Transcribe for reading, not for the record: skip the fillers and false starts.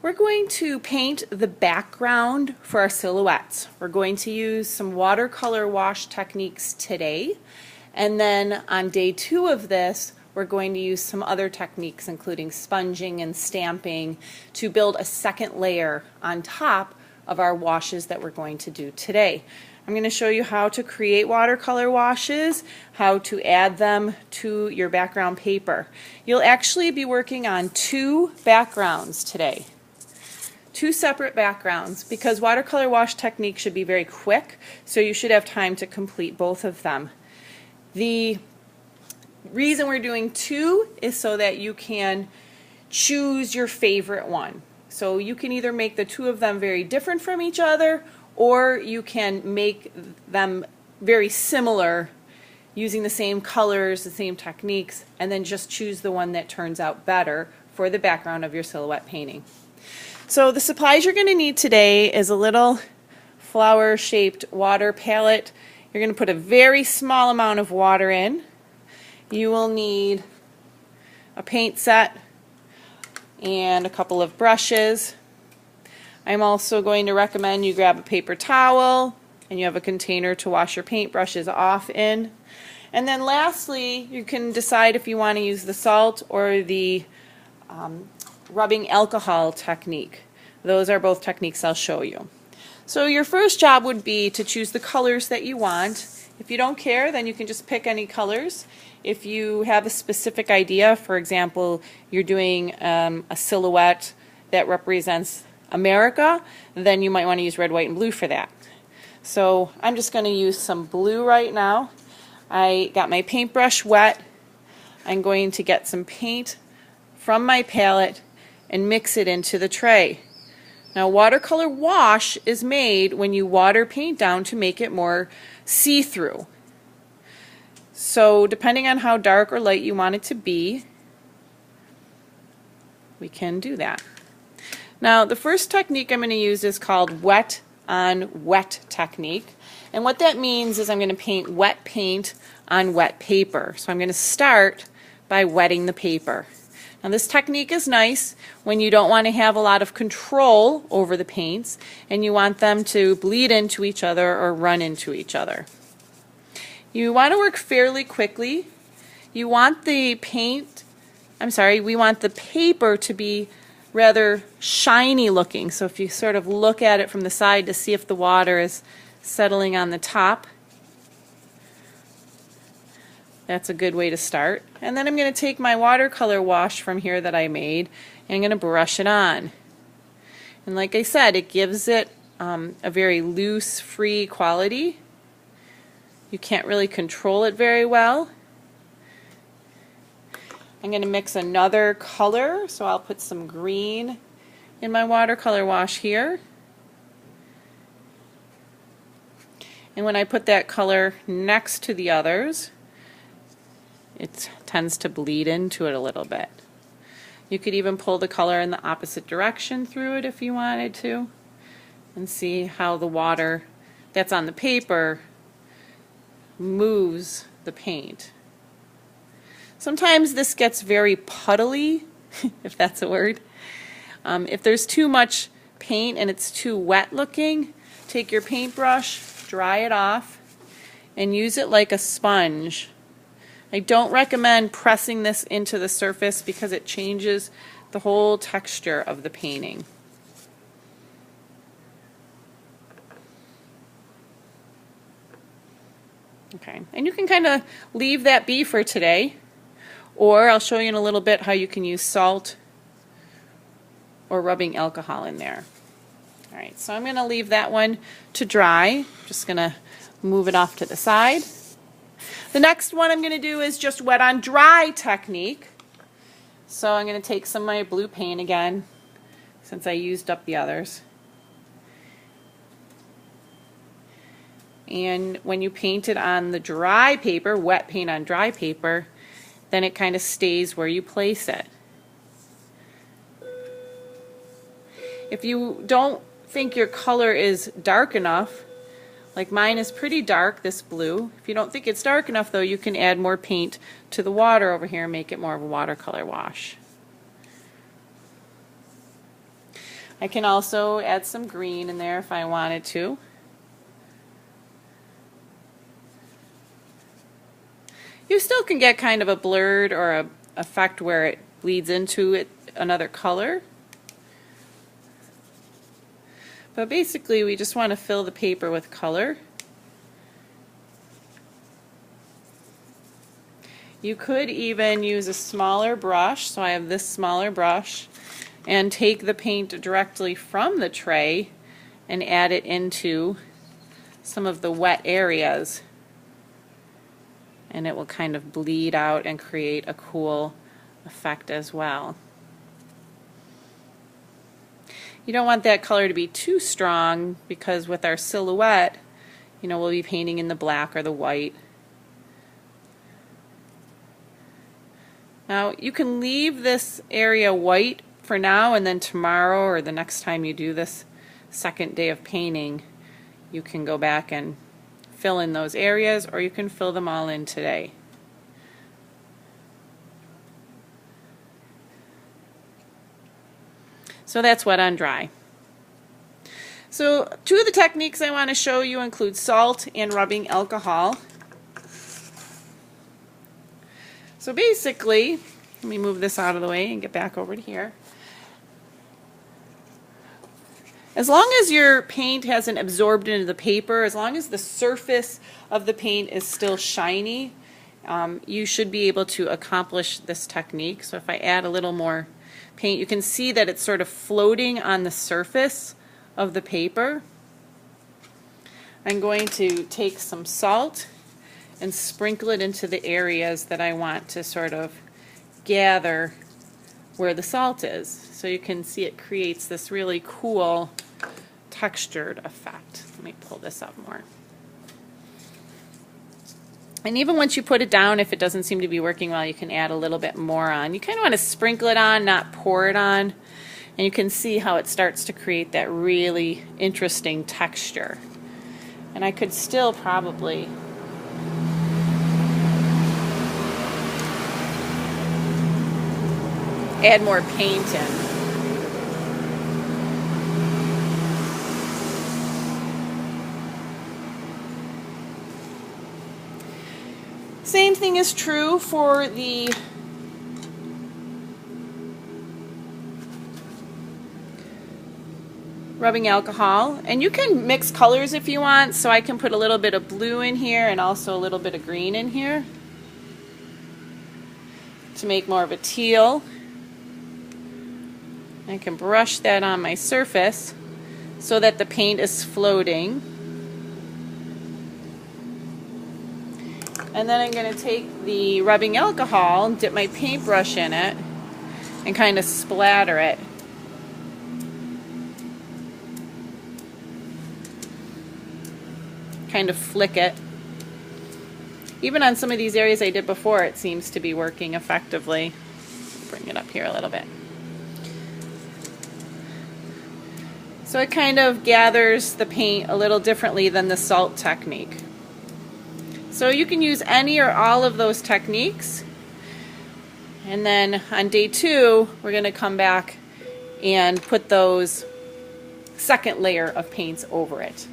We're going to paint the background for our silhouettes. We're going to use some watercolor wash techniques today, and then on day 2 of this we're going to use some other techniques including sponging and stamping to build a second layer on top of our washes that we're going to do today. I'm going to show you how to create watercolor washes, how to add them to your background paper. You'll actually be working on 2 backgrounds today. 2 separate backgrounds because watercolor wash technique should be very quick, so you should have time to complete both of them. The reason we're doing 2 is so that you can choose your favorite one. So you can either make the 2 of them very different from each other, or you can make them very similar using the same colors, the same techniques, and then just choose the one that turns out better for the background of your silhouette painting. So the supplies you're going to need today is a little flower-shaped water palette. You're going to put a very small amount of water in. You will need a paint set and a couple of brushes. I'm also going to recommend you grab a paper towel and you have a container to wash your paintbrushes off in. And then lastly, you can decide if you want to use the salt or the rubbing alcohol technique. Those are both techniques I'll show you. So your first job would be to choose the colors that you want. If you don't care, then you can just pick any colors. If you have a specific idea, for example, you're doing a silhouette that represents America, then you might want to use red, white, and blue for that. So I'm just going to use some blue right now. I got my paintbrush wet. I'm going to get some paint from my palette and mix it into the tray. Now, watercolor wash is made when you water paint down to make it more see-through. So depending on how dark or light you want it to be, we can do that. Now, the first technique I'm going to use is called wet on wet technique. And what that means is I'm going to paint wet paint on wet paper. So I'm going to start by wetting the paper. Now this technique is nice when you don't want to have a lot of control over the paints and you want them to bleed into each other or run into each other. You want to work fairly quickly. You want the we want the paper to be rather shiny looking. So if you sort of look at it from the side to see if the water is settling on the top, that's a good way to start. And then I'm going to take my watercolor wash from here that I made and I'm going to brush it on. And like I said, it gives it a very loose, free quality. You can't really control it very well. I'm going to mix another color, so I'll put some green in my watercolor wash here. And when I put that color next to the others, it tends to bleed into it a little bit. You could even pull the color in the opposite direction through it if you wanted to, and see how the water that's on the paper moves the paint. Sometimes this gets very puddly, if that's a word. If there's too much paint and it's too wet looking, take your paintbrush, dry it off, and use it like a sponge. I don't recommend pressing this into the surface because it changes the whole texture of the painting. Okay, and you can kind of leave that be for today, or I'll show you in a little bit how you can use salt or rubbing alcohol in there. Alright, so I'm going to leave that one to dry. I'm just going to move it off to the side. The next one I'm going to do is just wet on dry technique. So I'm going to take some of my blue paint again, since I used up the others. And when you paint it on the dry paper, wet paint on dry paper, then it kind of stays where you place it. If you don't think your color is dark enough, like mine is pretty dark, this blue. If you don't think it's dark enough though, you can add more paint to the water over here and make it more of a watercolor wash. I can also add some green in there if I wanted to. You still can get kind of a blurred or a effect where it bleeds into it another color. But basically we just want to fill the paper with color. You could even use a smaller brush, so I have this smaller brush, and take the paint directly from the tray and add it into some of the wet areas, and it will kind of bleed out and create a cool effect as well. You don't want that color to be too strong because with our silhouette, you know, we'll be painting in the black or the white. Now you can leave this area white for now, and then tomorrow or the next time you do this second day of painting, you can go back and fill in those areas, or you can fill them all in today. So that's wet on dry. So two of the techniques I want to show you include salt and rubbing alcohol. So basically, let me move this out of the way and get back over to here. As long as your paint hasn't absorbed into the paper, as long as the surface of the paint is still shiny, you should be able to accomplish this technique. So if I add a little more paint, you can see that it's sort of floating on the surface of the paper. I'm going to take some salt and sprinkle it into the areas that I want to sort of gather where the salt is. So you can see it creates this really cool textured effect. Let me pull this up more. And even once you put it down, if it doesn't seem to be working well, you can add a little bit more on. You kind of want to sprinkle it on, not pour it on. And you can see how it starts to create that really interesting texture. And I could still probably add more paint in. Same thing is true for the rubbing alcohol, and you can mix colors if you want, so I can put a little bit of blue in here and also a little bit of green in here to make more of a teal. I can brush that on my surface so that the paint is floating. And then I'm going to take the rubbing alcohol and dip my paintbrush in it and kind of splatter it. Kind of flick it. Even on some of these areas I did before, it seems to be working effectively. Bring it up here a little bit. So it kind of gathers the paint a little differently than the salt technique. So you can use any or all of those techniques, and then on day 2 we're going to come back and put those second layer of paints over it.